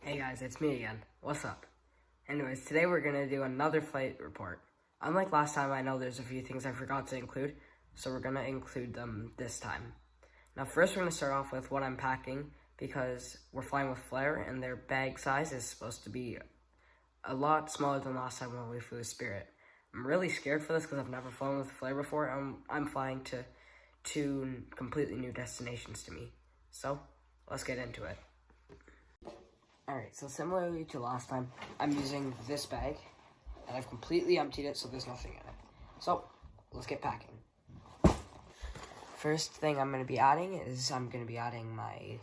Hey guys, it's me again. What's up? Anyways, today we're going to do another flight report. Unlike last time, I know there's a few things I forgot to include, so we're going to include them this time. Now first we're going to start off with what I'm packing, because we're flying with Flair and their bag size is supposed to be a lot smaller than last time when we flew Spirit. I'm really scared for this because I've never flown with Flair before. I'm flying to two completely new destinations to me. So, let's get into it. Alright, so similarly to last time, I'm using this bag, and I've completely emptied it so there's nothing in it. So, let's get packing. First thing I'm going to be adding is I'm going to be adding my,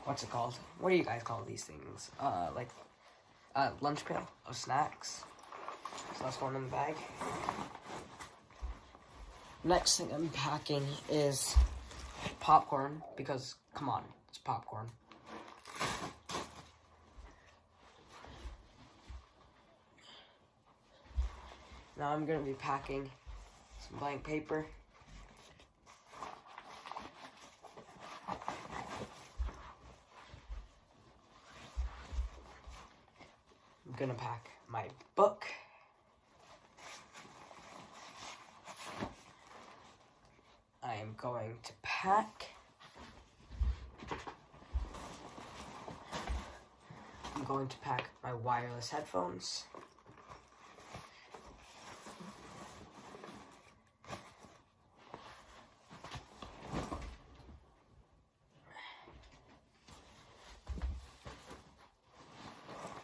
what's it called? What do you guys call these things? Lunch pail of snacks. So that's going in the bag. Next thing I'm packing is popcorn, because, come on, it's popcorn. Now I'm going to be packing some blank paper. I'm going to pack my book. I am going to pack my wireless headphones.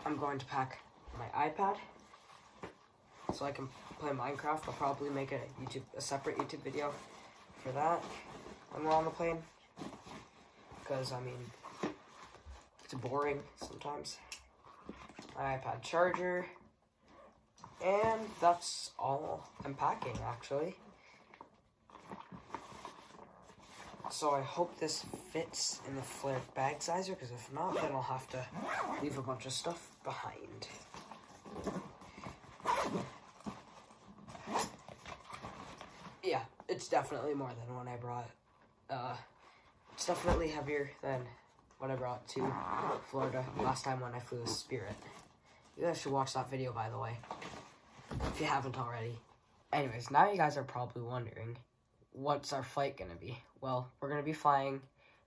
I'm going to pack my iPad so I can play Minecraft. I'll probably make a separate YouTube video for that when we're on the plane, because I mean it's boring sometimes. My iPad charger, and that's all I'm packing actually. So I hope this fits in the Flair bag sizer, because if not, then I'll have to leave a bunch of stuff behind. Yeah, it's definitely more than what I brought. It's definitely heavier than what I brought to Florida last time when I flew with Spirit. You guys should watch that video, by the way, if you haven't already. Anyways, now you guys are probably wondering, what's our flight going to be? Well, we're going to be flying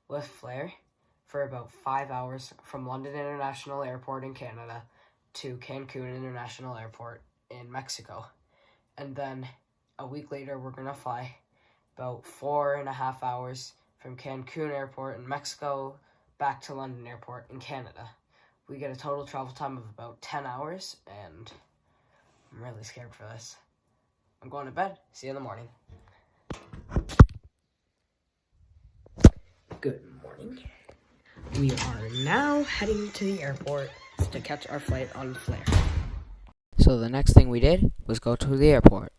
with Flair for about 5 hours from London International Airport in Canada to Cancun International Airport in Mexico. And then a week later, we're going to fly about 4.5 hours from Cancun Airport in Mexico back to London Airport in Canada. We get a total travel time of about 10 hours, and I'm really scared for this. I'm going to bed. See you in the morning. Good morning. We are now heading to the airport to catch our flight on Flair. So the next thing we did was go to the airport.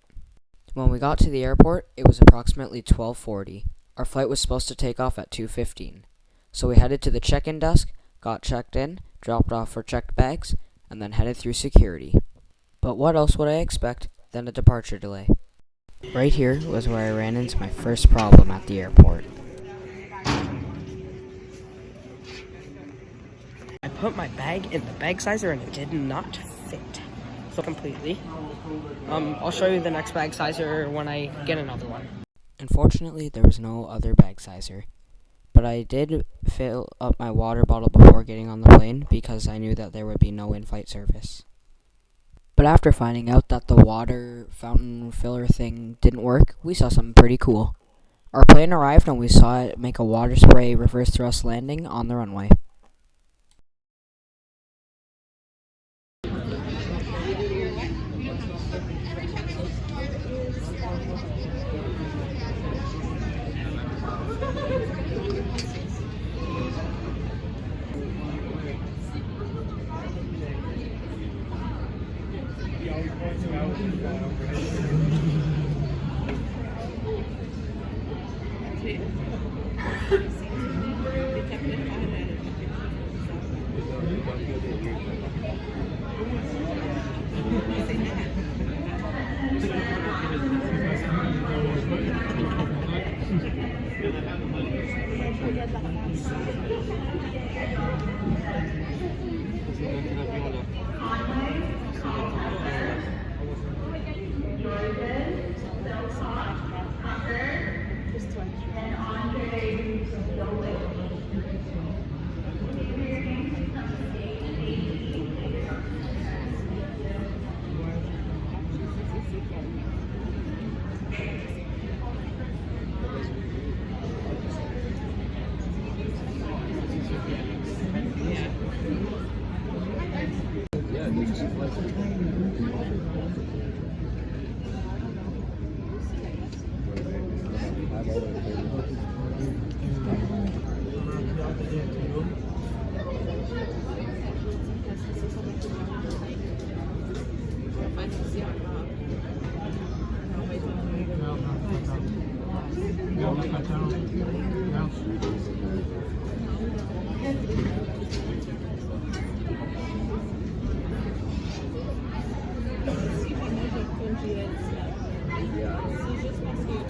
When we got to the airport, it was approximately 12:40. Our flight was supposed to take off at 2:15. So we headed to the check-in desk, got checked in, dropped off our checked bags, and then headed through security. But what else would I expect than a departure delay? Right here was where I ran into my first problem at the airport. I put my bag in the bag sizer and it did not fit. So completely. I'll show you the next bag sizer when I get another one. Unfortunately, there was no other bag sizer. But I did fill up my water bottle before getting on the plane because I knew that there would be no in-flight service. But after finding out that the water fountain filler thing didn't work, we saw something pretty cool. Our plane arrived and we saw it make a water spray reverse thrust landing on the runway.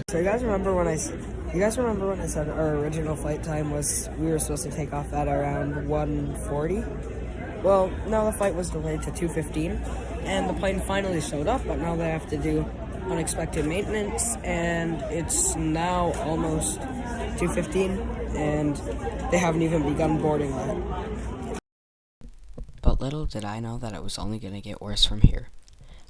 So you guys remember when I said our original flight time was we were supposed to take off at around 1:40? Well, now the flight was delayed to 2:15, and the plane finally showed up, but now they have to do unexpected maintenance, and it's now almost 2:15, and they haven't even begun boarding yet. But little did I know that it was only going to get worse from here.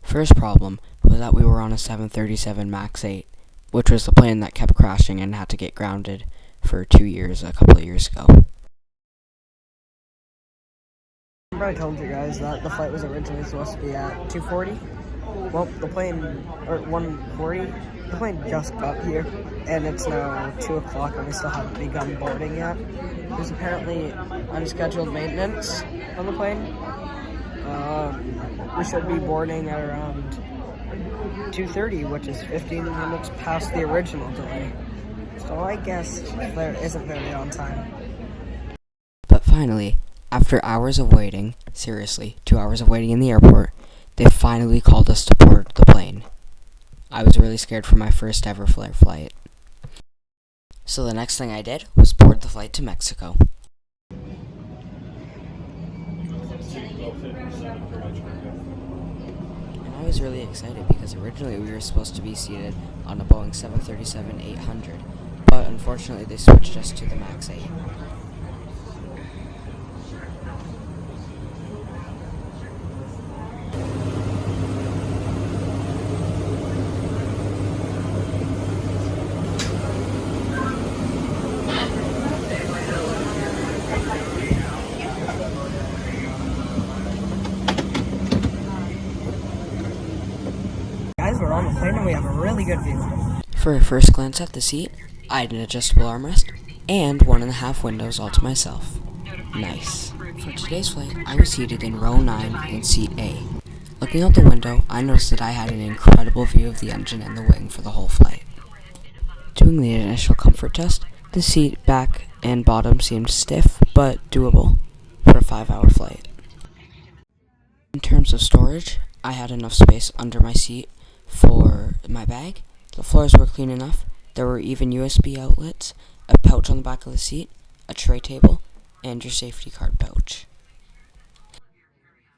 First problem was that we were on a 737 MAX 8, which was the plane that kept crashing and had to get grounded for 2 years a couple of years ago. Remember I told you guys that the flight was originally supposed to be at 2:40? Well, the plane, or 1:40, the plane just got here, and it's now 2 o'clock and we still haven't begun boarding yet. There's apparently unscheduled maintenance on the plane. We should be boarding at around 2:30, which is 15 minutes past the original delay. So I guess Flair isn't very on time. But finally, after hours of waiting, seriously, 2 hours of waiting in the airport, they finally called us to board the plane. I was really scared for my first ever Flair flight. So the next thing I did was board the flight to Mexico. And I was really excited because originally we were supposed to be seated on a Boeing 737-800, but unfortunately they switched us to the MAX 8. Guys, we're on the plane and we have a really good view. For a first glance at the seat, I had an adjustable armrest and 1.5 windows all to myself. Nice. For today's flight, I was seated in row 9 in seat A. Looking out the window, I noticed that I had an incredible view of the engine and the wing for the whole flight. Doing the initial comfort test, the seat back and bottom seemed stiff but doable for a 5-hour flight. In terms of storage, I had enough space under my seat for my bag. The floors were clean enough. There were even USB outlets, a pouch on the back of the seat, a tray table, and your safety card pouch.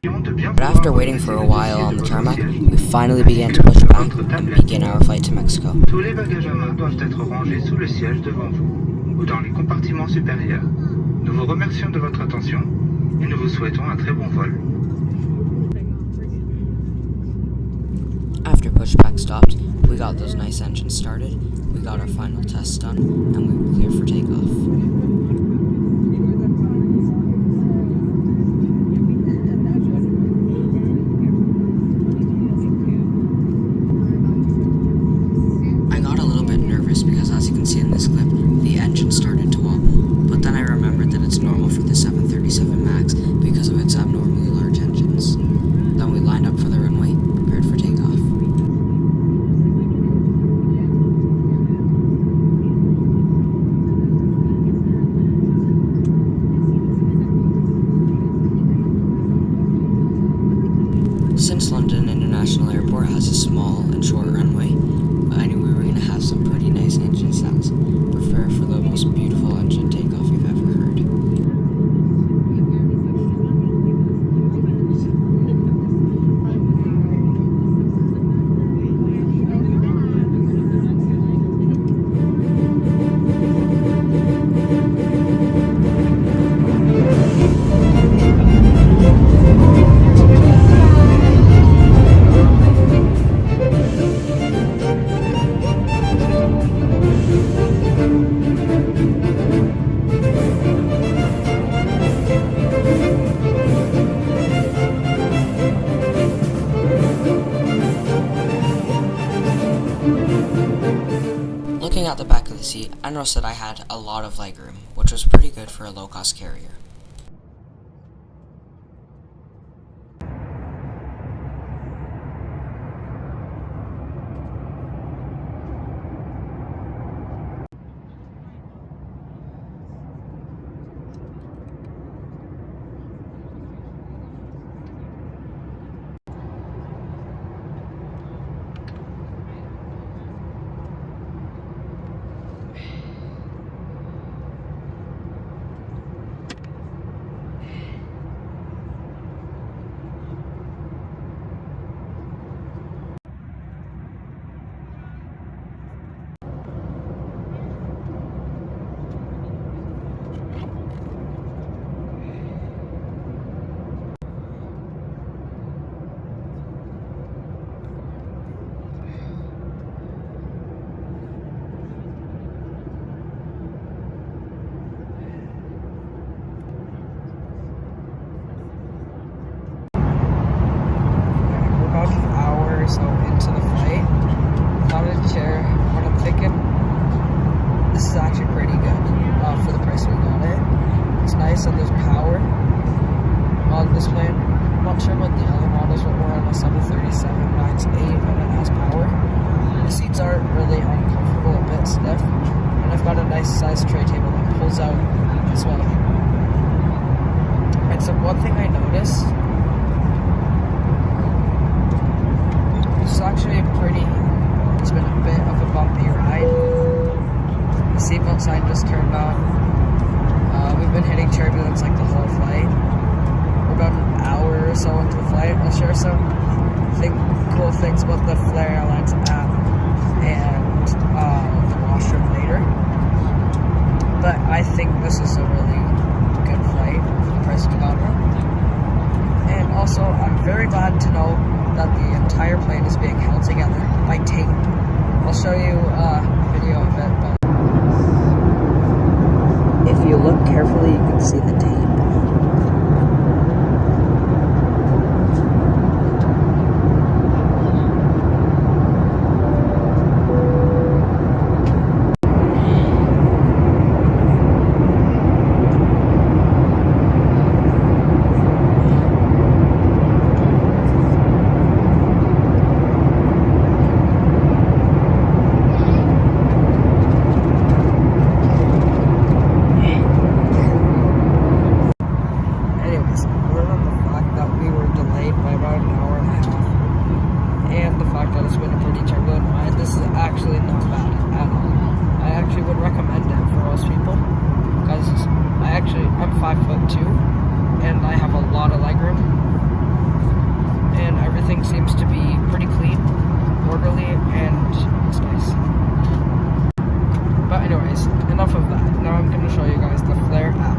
But after waiting for a while on the tarmac, we finally began to push back and begin our flight to Mexico. Tous les bagages à main doivent être rangés sous le siège devant vous ou dans les compartiments supérieurs. Nous vous remercions de votre attention et nous vous souhaitons un très bon vol. After pushback stopped, we got those nice engines started, we got our final tests done, and we were clear for takeoff. I got a little bit nervous because, as you can see in this clip, the engine started to wobble, but then I remembered that it's normal for the 737 MAX because of its abnormally large engines. Then we lined up for the runway, prepared for takeoff. Since London International Airport has a small and short runway, I knew we were going to have some pretty nice engine sounds. Prepare for the most beautiful engine takeoff you've ever heard. seat, I noticed that I had a lot of legroom, which was pretty good for a low-cost carrier. So into the flight, thought I'd share what I'm thinking. This is actually pretty good for the price we got it. It's nice and there's power on this plane. I'm not sure about the other models, but we're on a 737 MAX 8 and it has power. The seats aren't really uncomfortable, a bit stiff, and I've got a nice size tray table that pulls out as well. And so one thing I noticed, it's actually it's been a bit of a bumpy ride. The seatbelt sign just turned on. We've been hitting turbulence like the whole flight. We're about an hour or so into the flight. I'll share some cool things about the Flew Airlines app and the washroom later. But I think this is a really good flight for the price we got it. And also, I'm very glad to know that the entire plane is being held together by tape. I'll show you a video of it, but if you look carefully, you can see the tape. This is actually not bad at all. I actually would recommend it for most people because I'm 5'2" and I have a lot of legroom, and everything seems to be pretty clean, orderly, and it's nice. But anyways, enough of that. Now I'm going to show you guys the Flair app.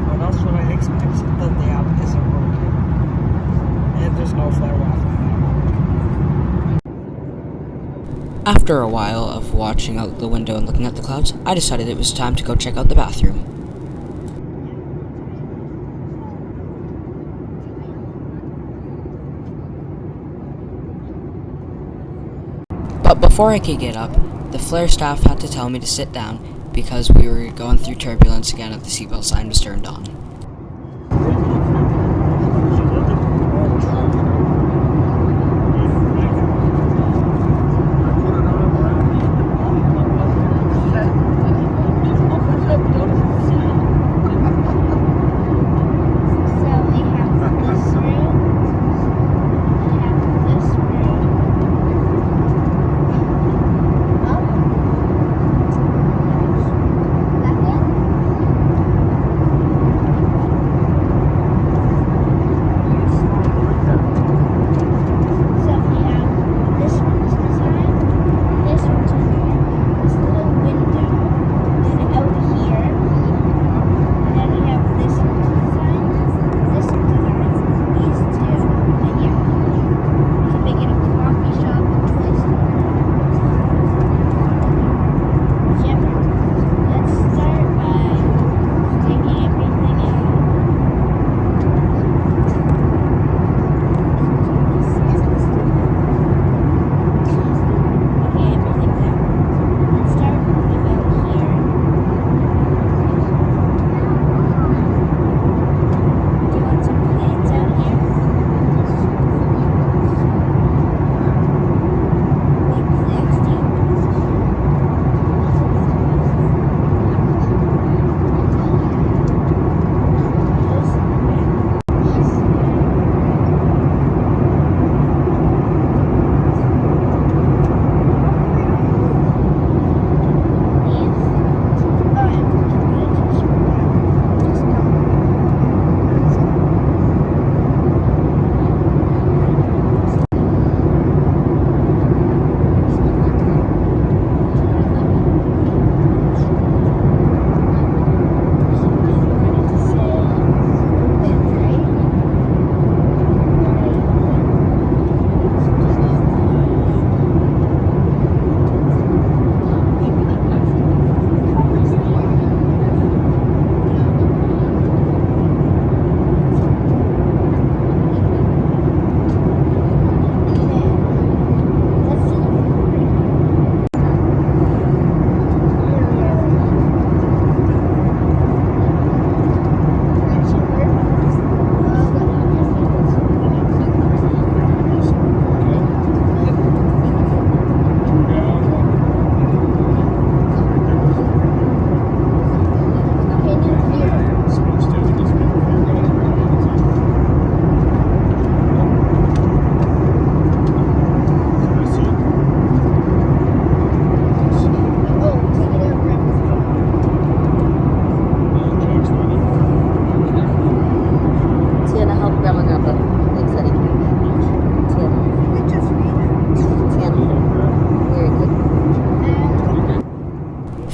What else would I expect? That the app isn't working, and there's no Flair Wi-Fi. After a while of watching out the window and looking at the clouds, I decided it was time to go check out the bathroom. But before I could get up, the Flair staff had to tell me to sit down because we were going through turbulence again and the seatbelt sign was turned on.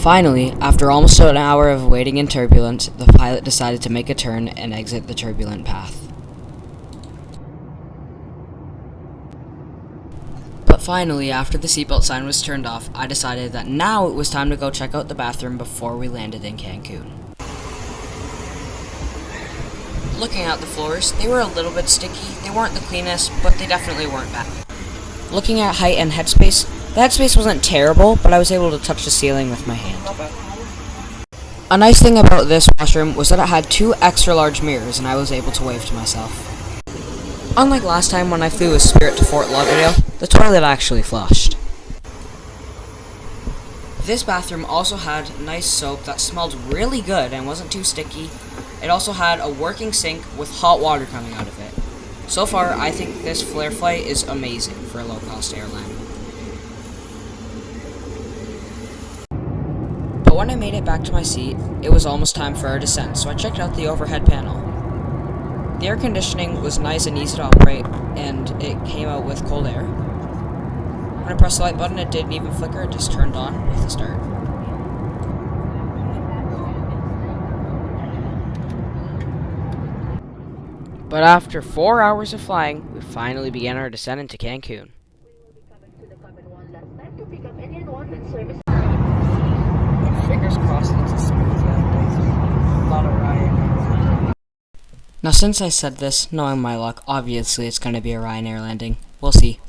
Finally, after almost an hour of waiting in turbulence, the pilot decided to make a turn and exit the turbulent path. But finally, after the seatbelt sign was turned off, I decided that now it was time to go check out the bathroom before we landed in Cancun. Looking at the floors, they were a little bit sticky. They weren't the cleanest, but they definitely weren't bad. Looking at height and headspace, the headspace wasn't terrible, but I was able to touch the ceiling with my hand. A nice thing about this washroom was that it had 2 extra large mirrors, and I was able to wave to myself. Unlike last time when I flew with Spirit to Fort Lauderdale, the toilet actually flushed. This bathroom also had nice soap that smelled really good and wasn't too sticky. It also had a working sink with hot water coming out of it. So far, I think this Flair flight is amazing for a low-cost airline. But when I made it back to my seat, it was almost time for our descent, so I checked out the overhead panel. The air conditioning was nice and easy to operate, and it came out with cold air. When I pressed the light button, it didn't even flicker, it just turned on with a start. But after 4 hours of flying, we finally began our descent into Cancun. Fingers crossed it's a smooth landing. Not a Ryanair. Now since I said this, knowing my luck, obviously it's going to be a Ryanair landing. We'll see.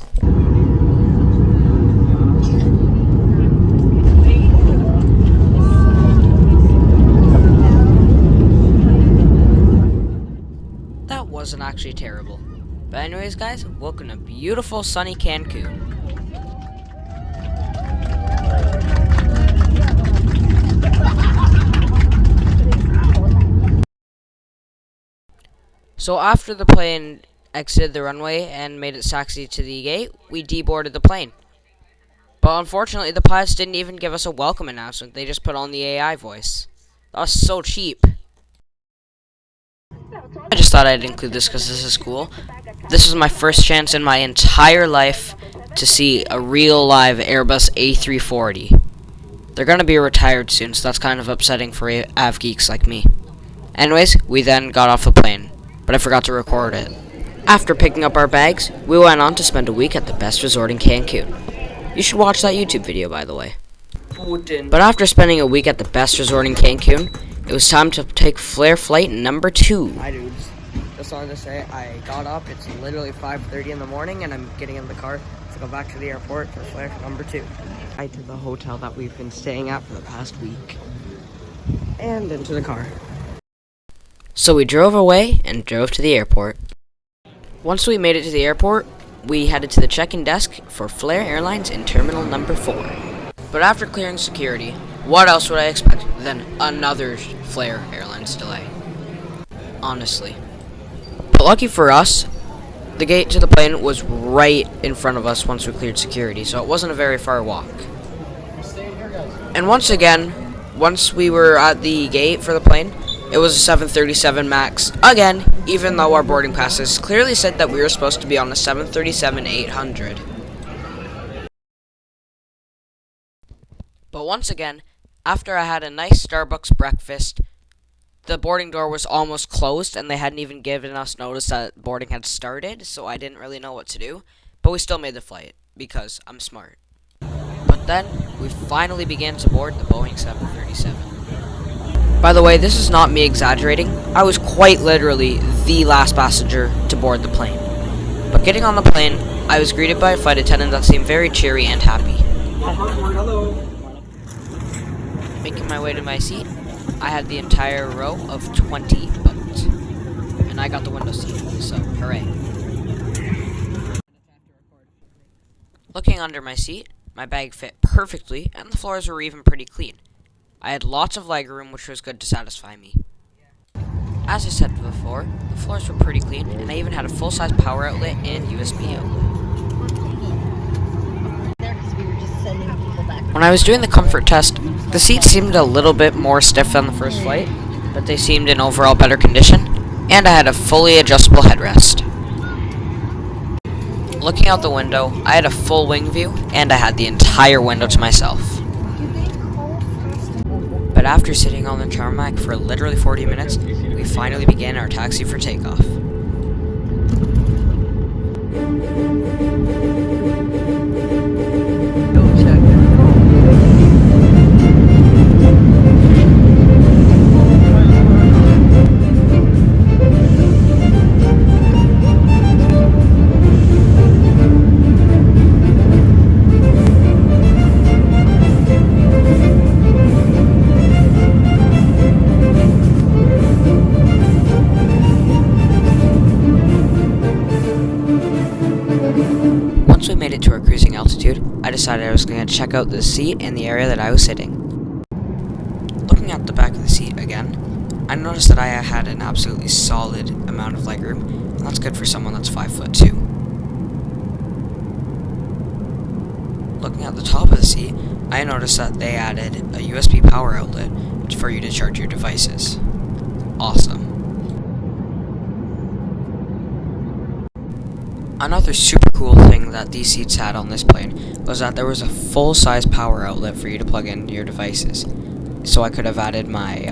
That wasn't actually terrible. But anyways guys, welcome to beautiful sunny Cancun. So after the plane exited the runway and made its taxi to the gate, we deboarded the plane. But unfortunately, the pilots didn't even give us a welcome announcement. They just put on the AI voice. That was so cheap. I just thought I'd include this because this is cool. This was my first chance in my entire life to see a real live Airbus A340. They're going to be retired soon, so that's kind of upsetting for av geeks like me. Anyways, we then got off the plane, but I forgot to record it. After picking up our bags, we went on to spend a week at the best resort in Cancun. You should watch that YouTube video, by the way. But after spending a week at the best resort in Cancun, it was time to take Flair flight number 2. Hi dudes, just wanted to say I got up, it's literally 5:30 in the morning and I'm getting in the car to go back to the airport for Flair number 2. Right to the hotel that we've been staying at for the past week. And into the car. So we drove away and drove to the airport. Once we made it to the airport, we headed to the check-in desk for Flair Airlines in terminal number 4. But after clearing security, what else would I expect than another Flair Airlines delay? Honestly. But lucky for us, the gate to the plane was right in front of us once we cleared security, so it wasn't a very far walk. And once again, once we were at the gate for the plane, it was a 737 MAX again, even though our boarding passes clearly said that we were supposed to be on a 737-800. But once again, after I had a nice Starbucks breakfast, the boarding door was almost closed and they hadn't even given us notice that boarding had started, so I didn't really know what to do. But we still made the flight, because I'm smart. But then, we finally began to board the Boeing 737. By the way, this is not me exaggerating. I was quite literally the last passenger to board the plane. But getting on the plane, I was greeted by a flight attendant that seemed very cheery and happy. Hello. Making my way to my seat, I had the entire row of 20 booked. And I got the window seat, so hooray. Looking under my seat, my bag fit perfectly, and the floors were even pretty clean. I had lots of legroom, which was good to satisfy me. As I said before, the floors were pretty clean, and I even had a full-size power outlet and USB outlet. When I was doing the comfort test, the seats seemed a little bit more stiff than the first flight, but they seemed in overall better condition, and I had a fully adjustable headrest. Looking out the window, I had a full wing view, and I had the entire window to myself. But after sitting on the tarmac for literally 40 minutes, we finally began our taxi for takeoff. Once we made it to our cruising altitude, I decided I was going to check out the seat and the area that I was sitting. Looking at the back of the seat again, I noticed that I had an absolutely solid amount of legroom, and that's good for someone that's 5'2". Looking at the top of the seat, I noticed that they added a USB power outlet for you to charge your devices. Awesome. Another super cool thing that these seats had on this plane was that there was a full-size power outlet for you to plug in your devices. So I could have added my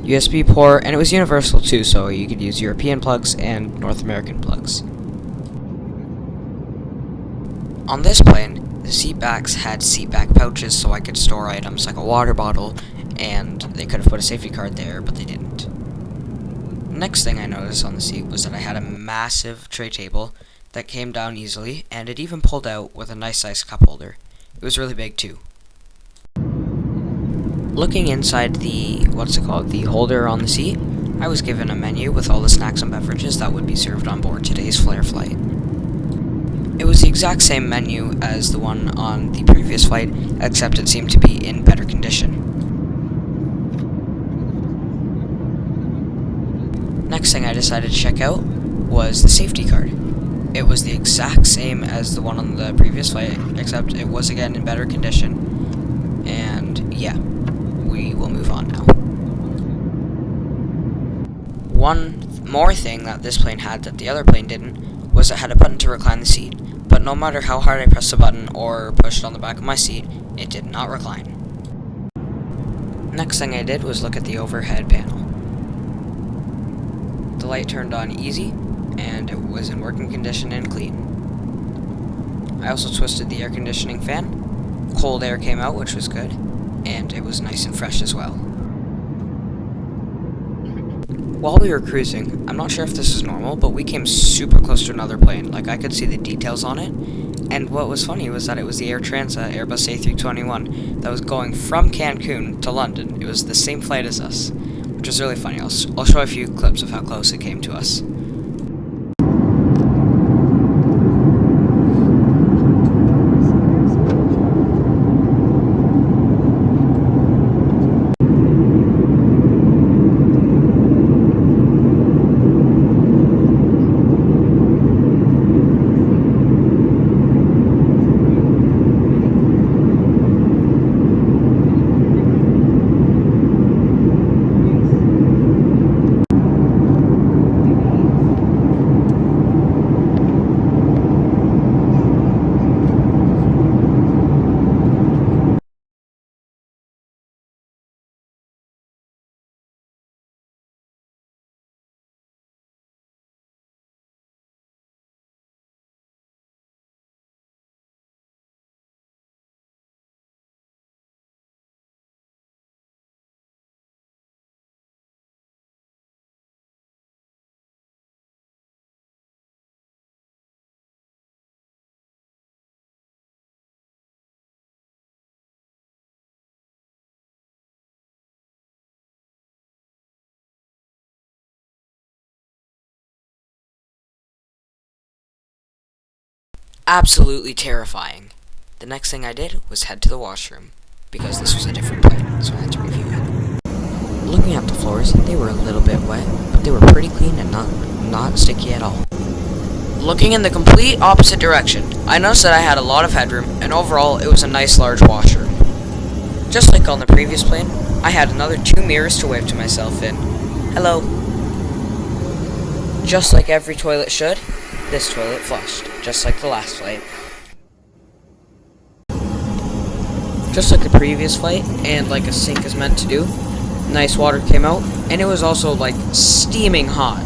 USB port, and it was universal too, so you could use European plugs and North American plugs. On this plane, the seat backs had seat back pouches so I could store items like a water bottle, and they could have put a safety card there, but they didn't. Next thing I noticed on the seat was that I had a massive tray table that came down easily, and it even pulled out with a nice sized cup holder. It was really big too. Looking inside the, the holder on the seat, I was given a menu with all the snacks and beverages that would be served on board today's Flair flight. It was the exact same menu as the one on the previous flight, except it seemed to be in better condition. Next thing I decided to check out was the safety card. It was the exact same as the one on the previous flight, except it was again in better condition. And yeah, we will move on now. One more thing that this plane had that the other plane didn't was it had a button to recline the seat, but no matter how hard I pressed the button or pushed it on the back of my seat, it did not recline. Next thing I did was look at the overhead panel. The light turned on easy, and it was in working condition and clean. I also twisted the air conditioning fan. Cold air came out, which was good, and it was nice and fresh as well. While we were cruising, I'm not sure if this is normal, but we came super close to another plane. Like, I could see the details on it, and what was funny was that it was the Air Transat Airbus A321 that was going from Cancun to London. It was the same flight as us, which was really funny. I'll show a few clips of how close it came to us. Absolutely terrifying. The next thing I did was head to the washroom, because this was a different plane, so I had to review it. Looking at the floors, they were a little bit wet, but they were pretty clean and not sticky at all. Looking in the complete opposite direction, I noticed that I had a lot of headroom, and overall it was a nice large washroom. Just like on the previous plane, I had another 2 mirrors to wave to myself in. Hello. Just like every toilet should, this toilet flushed, just like the last flight. just like the previous flight, and like a sink is meant to do. Nice water came out, and it was also like steaming hot.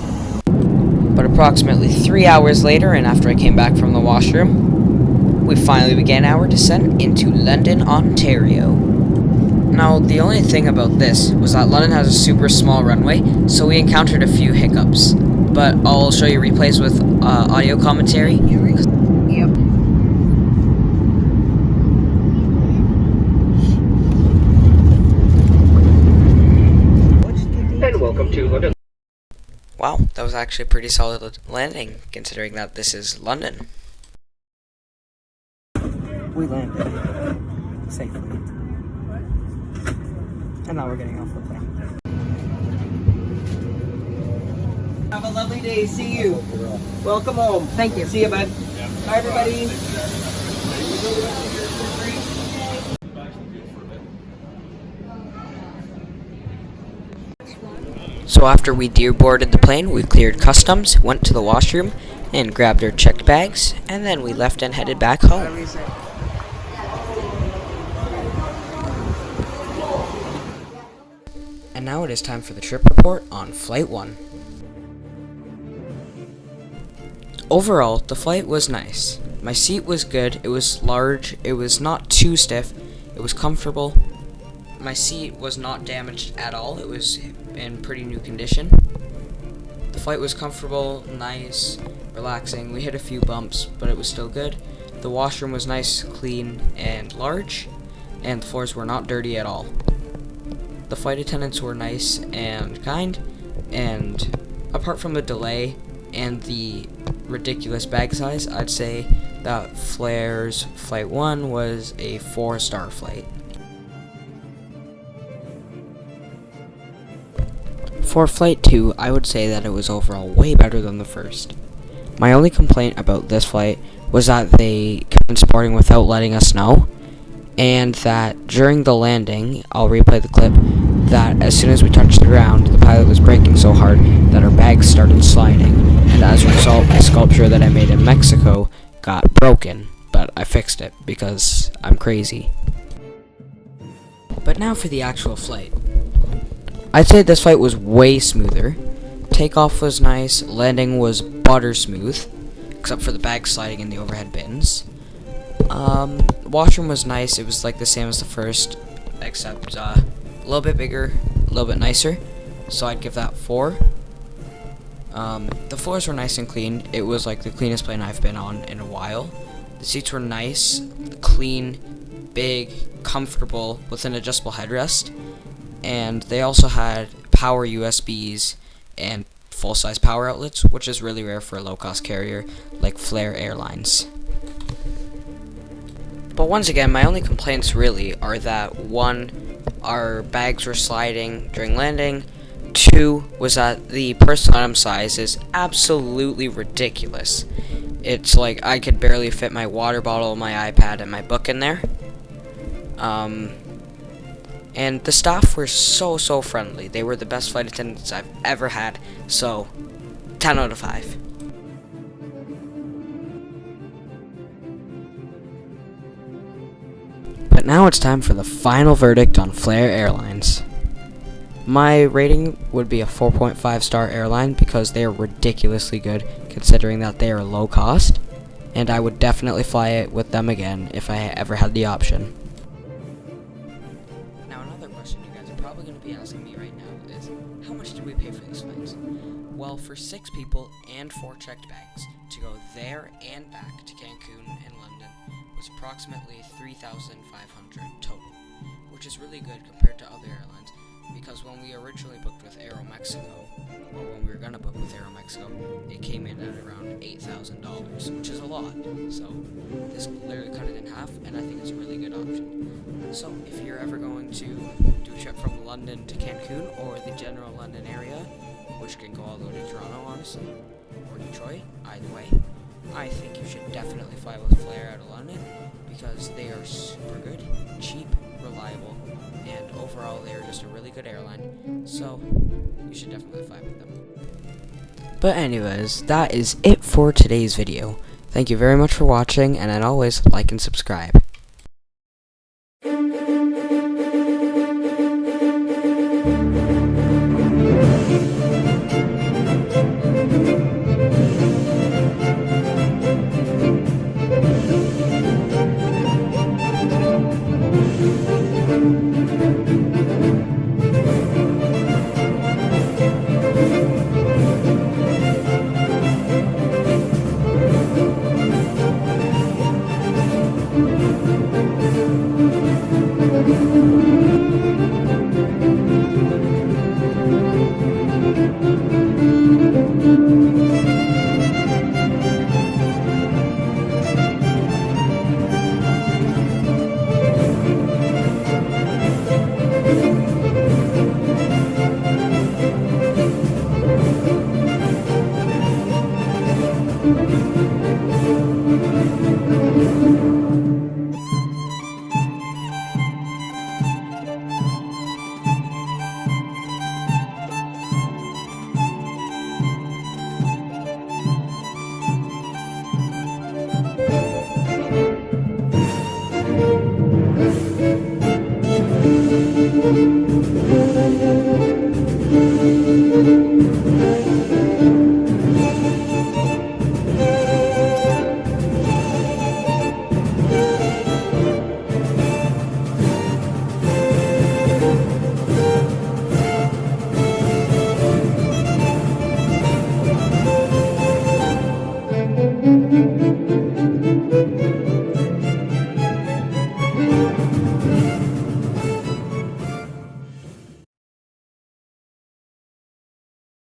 But approximately 3 hours later, and after I came back from the washroom, we finally began our descent into London, Ontario. Now, the only thing about this was that London has a super small runway, so we encountered a few hiccups. But I'll show you replays with audio commentary. Yep. And welcome to London. Wow, that was actually a pretty solid landing, considering that this is London. We landed safely. And now we're getting off the plane. Have a lovely day. See you. Welcome home. Thank you. See you, bud. Bye, everybody. So after we boarded the plane, we cleared customs, went to the washroom, and grabbed our checked bags, and then we left and headed back home. And now it is time for the trip report on Flight 1. Overall, the flight was nice. My seat was good, it was large, it was not too stiff, it was comfortable. My seat was not damaged at all, it was in pretty new condition. The flight was comfortable, nice, relaxing. We hit a few bumps, but it was still good. The washroom was nice, clean, and large, and the floors were not dirty at all. The flight attendants were nice and kind, and apart from the delay and the ridiculous bag size, I'd say that Flair's Flight 1 was a 4-star flight. For Flight 2, I would say that it was overall way better than the first. My only complaint about this flight was that they kept sporting without letting us know, and that during the landing, I'll replay the clip, that as soon as we touched the ground, the pilot was braking so hard that our bags started sliding, and as a result, the sculpture that I made in Mexico got broken, but I fixed it because I'm crazy. But now for the actual flight. I'd say this flight was way smoother. Takeoff was nice, landing was butter smooth, except for the bag sliding in the overhead bins. Washroom was nice, it was like the same as the first, except a little bit bigger, a little bit nicer, so I'd give that 4. The floors were nice and clean, it was like the cleanest plane I've been on in a while. The seats were nice, clean, big, comfortable, with an adjustable headrest. And they also had power USBs and full-size power outlets, which is really rare for a low-cost carrier like Flair Airlines. But once again, my only complaints really are that 1, our bags were sliding during landing, 2 was that the personal item size is absolutely ridiculous. It's like I could barely fit my water bottle, my iPad, and my book in there. And the staff were so friendly. They were the best flight attendants I've ever had. So, 10 out of 5. But now it's time for the final verdict on Flair Airlines. My rating would be a 4.5 star airline because they are ridiculously good considering that they are low cost. And I would definitely fly it with them again if I ever had the option. Probably going to be asking me right now is, how much did we pay for these flights? Well, for 6 people and 4 checked bags, to go there and back to Cancun and London was approximately $3,500 total, which is really good compared to other airlines, because when we originally booked with Aeromexico, or when we were going to book with Aeromexico, it came in at around $8,000, which is a lot. So this literally cut it in half, and I think it's a really good option. So if you're ever going to do a trip from London to Cancun, or the general London area, which can go all the way to Toronto, honestly, or Detroit, either way, I think you should definitely fly with Flair out of London, because they are super good, cheap, reliable, and overall they are just a really good airline, so you should definitely fly with them. But anyways, that is it for today's video. Thank you very much for watching, and as always, like and subscribe. Thank